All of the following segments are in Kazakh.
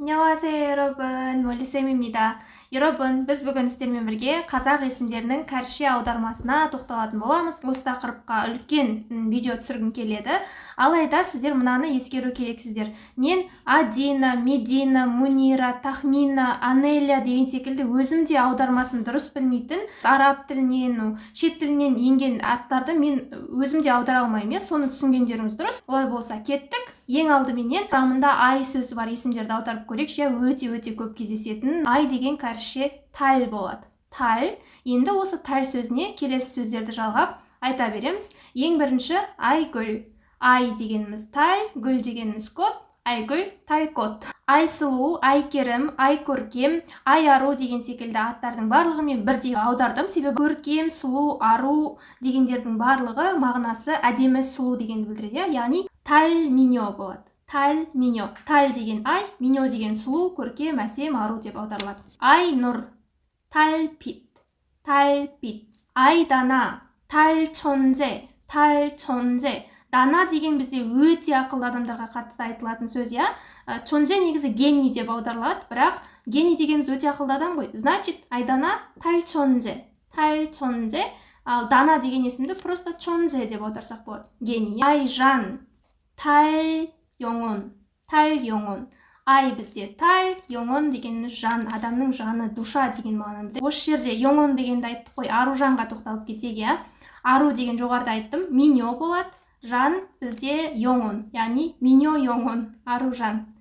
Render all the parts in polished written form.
안녕하세요 여러분, моллисем입니다. 여러분, біз бүгін сіздермен бірге қазақ есімдерінің кәрісше аудармасына тоқталатын боламыз. Осы тақырыпқа үлкен видео түсіргім келеді. Алайда сіздер мынаны ескеру керексіздер. Мен Адина, Медина, Мунира, Тахмина, Анеля деген секілді өзім де аудармасын дұрыс білмейтін, араб тілінен, шет тілінен енген аттарды мен өзім де аудара алмаймын. Соны түсінгендеріңіз дұрыс. Олай болса кеттік. Ең алдыменен құрамында ай сөзі бар есімдерді аударып көрейікші. Өте көп кездесетін ай деген кәрісше тал болады. Тал. Енді осы тал сөзіне келесі сөздерді жалғап айта береміз. Ең бірінші айгүл. Ай дегеніміз тал, гүл дегеніміз кот. Айгүл, тайкот. Айсұлу, айкерім, айкөркем, ай ару деген секілді аттардың барлығын мен бірдей аудардым. Себебі көркем, сұлу, ару дегендердің барлығы мағынасы әдемі, сұлу дегенді білдіреді. Яғни тал миньо болады. Тал миньо. Тал деген ай, миньо деген сұлу, көркем, әсем, ару деп аударылады. Ай нұр. Талпит. Талпит. Ай дана. Тал чонже. Тал чонже. Дана деген бізде өте ақылды адамдарға қатысты айтылатын сөз, я. Чонже негізі гений деп аударылады, бірақ гений дегеніміз өте ақылды адам ғой. Значит, айдана тал чонже. Тал чонже. Ал дана деген есімді просто чонже деп аударсақ болады. Гений. Ай жан. Тал 영혼. Тал 영혼. Ай бізде тал, 영혼 дегеніміз жан, адамның жаны, душа деген мағынаны. Осы жерде 영혼 дегенді айттық қой, ару жанға тоқталып кетсек, я. Ару деген жоғарыда айттым, миньо болады. Жан бізде 영혼, яғни миньо 영혼, ару жан.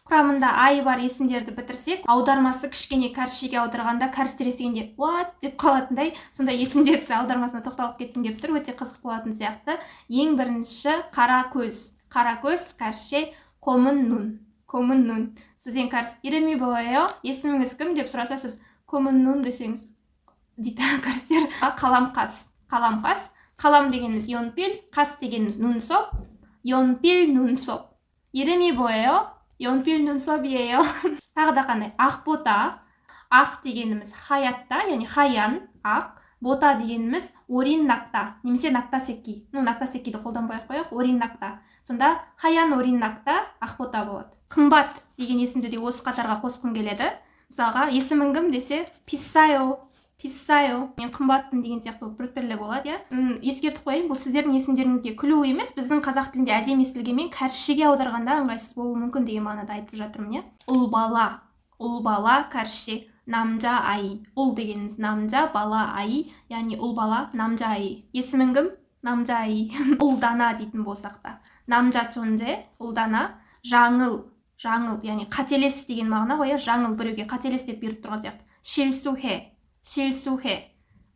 Құрамында ай бар есімдерді бітірсек, аудармасы кішкене кәрісшеге аударғанда кәрістер естігенде what деп қалатындай, сондай есімдерді аудармасына тоқталып кеттім деп тұр, өте қызық болатын сияқты. Ең бірінші қара көз. Қара көз кәрісше комын нун. Комын нун. Сізден кәріс иремей бояйо, есіміңіз кім деп сұраса, сіз комын нун десеңіз дейді кәрістер. Қаламқас. Қаламқас. Қалам дегеніміз йонпил, қас дегеніміз нунсоп. Йонпил нунсоп. Иремей бояйо, йонпил нунсопие요. Тағы да қандай? Ақбота. Ақ дегеніміз хаятта, яғни хаян, ақ. Бота дегеніміз орин накта, немесе накта секки. Накта секкиді қолданбай қояйық, орин накта. Сонда хаян орин накта ақбота болады. Қымбат деген есімді де осы қатарға қосқым келеді. Мысалға, есімің кім десе, писсайо, писсайо. Мен қымбаттым деген сияқты бір түрлі болады, я. Ескертіп қояйын, бұл сіздердің есімдеріңізге күлу емес, біздің қазақ тілінде әдемі естілгенмен кәрісшеге аударғанда ыңғайсыз болуы мүмкін деген мағынада айтып жатырмын, я. Ұл бала. Ұл бала кәрісше намжа ай. Ұл дегеніміз намжа, бала ай, яғни ұл бала намжа ай. Есімің кім? Намжа ай. Ұл дана дейтін болсақ та. Намжа чонже, ұл дана. Жаңыл. Жаңыл, яғни қателес деген мағына ғой, жаңыл біреуге қателес деп беріп тұрған сияқты. Шилсухе. Шилсухе.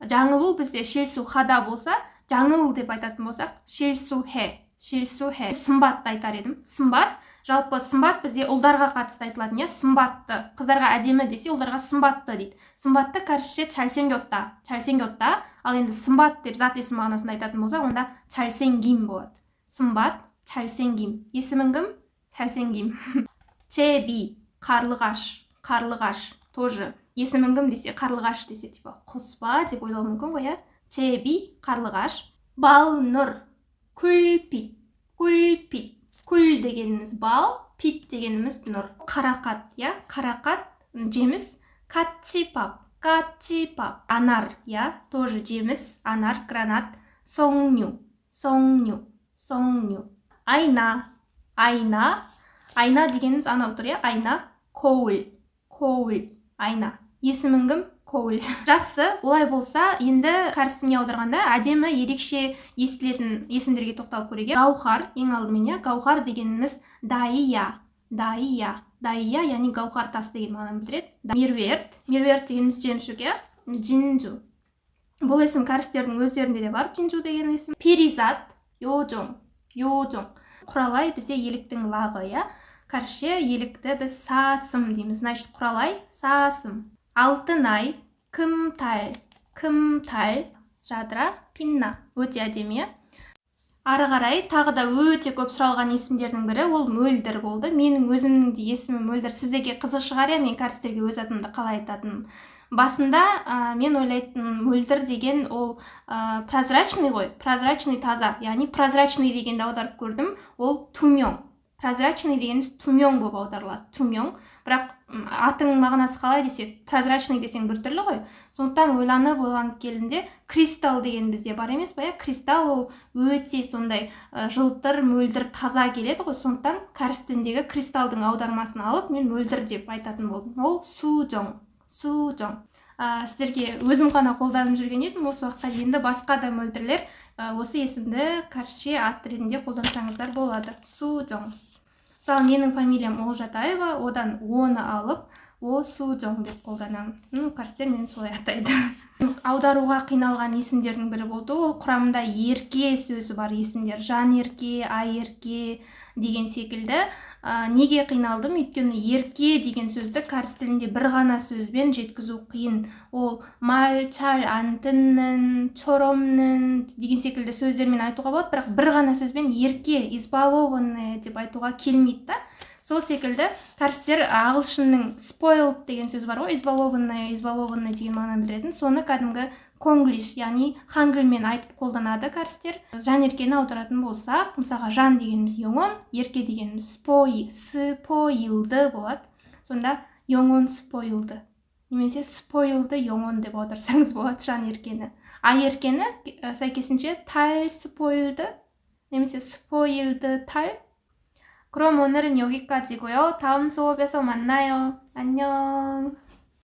Жаңылу бізде шилсухада болса, жаңыл деп айтатын болсақ, шилсухе. Шилсухе. Сымбатты айтар едім. Сымбат. Жалпы сымбат бізде ұлдарға қатысты айтылатын, я. Сымбатты. Қыздарға әдемі десе, ұлдарға сымбатты дейді. Сымбатты кәрісше чальсенгетта. Чальсенгетта. Ал енді сымбат деп зат есім мағынасында айтатын болса, онда чальсенгим болады. Сымбат, чальсенгим. Есімің кім? Чальсенгим. Чеби. Қарлығаш. Қарлығаш. Тоже. Есімің кім десе, қарлығаш десе, типа құспа деп ойлау мүмкін ғой, я. Чеби, қарлығаш. Бал нұр. Күлпит. Күлпит. Күл дегеніміз бал, пит дегеніміз нұр. Қарақат, я. Қарақат жеміс. Катчипап. Катчипап. Анар, я. Тоже жеміс. Анар, гранат. Соңню. Соңню. Соңню. Айна. Айна. Айна дегеніміз анау тұр, я. Айна. Коул. Коул. Айна. Есімің кім? Коул. Жақсы, олай болса, енді кәрістіңе аударғанда әдемі ерекше естілетін есімдерге тоқталып көрейік. Гаухар, ең алдымен, гаухар дегеніміз дайя. Дайя. Дайя, яғни гаухар тас деген мағынаны білдіреді. Мерверт. Мерверт дегеніміз жемшік, я. Джинжу. Бұл есім кәрістердің өздерінде де бар, джинжу деген есім. Перизат. Йожон. Йожон. Құралай бізде еліктің лағы, я. Кәрісше елікті біз сасым дейміз. Значит, құралай сасым. Алтынай, кымтал. Кымтал. Жадыра, пинна. Өте әдемі. Ары қарай тағы да өте көп сұралған есімдердің бірі ол мөлдір болды. Менің өзімнің де есімім мөлдір. Сіздерге қызық шығар, я, мен кәрістерге өз атымды қалай айтатыным. Басында мен ойлайтын мөлдір деген ол прозрачный ғой. Прозрачный таза. Яғни прозрачный дегенді аударып көрдім. Ол тумёң. прозрачный дегеніміз 투명 болып аударылады. 투명. Бірақ атың мағынасы қалай десек, прозрачный десең біртүрлі ғой. Сондықтан ойланып келінде кристалл деген бізде бар емес па? Кристалл ол өте сондай жылтыр, мөлдір, таза келеді ғой. Сондықтан кәріс тіліндегі кристалдың аудармасын алып, мен мөлдір деп айтатын болдым. Ол 수정. Сіздерге өзім ғана қолданып жүрген едім. Осы уақытқа дейін басқа да мөлдірлер осы есімді кәрісше ат ретінде қолдансаңыздар болады. 수정. Мысалы, менің фамилиям Олжатаева, одан оны алып, О-су-жоң деп қолданамын. Кәрістер мені солай атайды. Аударуға қиналған есімдердің бірі болды. Ол құрамында ерке сөзі бар есімдер. Жан ерке, ай ерке деген секілді. Неге қиналдым? Өйткені ерке деген сөзді кәріс тілінде бір ғана сөзбен жеткізу қиын. Ол мал, чал, антынның, чоромның деген секілді сөздермен айтуға болады, бірақ бір ғана сөзбен ерке, избалованный деп айтуға келмейді да. Сол секілді кәрістер ағылшынның spoiled деген сөз бар ғой, избалованный деген мағынаны білдіретін. Соны кәдімгі конглиш, яғни хангыльмен айтып қолданады кәрістер. Жан еркені аударатын болсақ, мысалға жан дегеніміз yoңон, ерке дегеніміз spoiled болады. Сонда yoңон spoiled. Немесе spoiled yoңон деп аударсаңыз болады жан еркені. Ай еркені сәйкесінше tal spoiled, немесе spoiled tal. 그럼 오늘은 여기까지고요. 다음 수업에서 만나요. 안녕.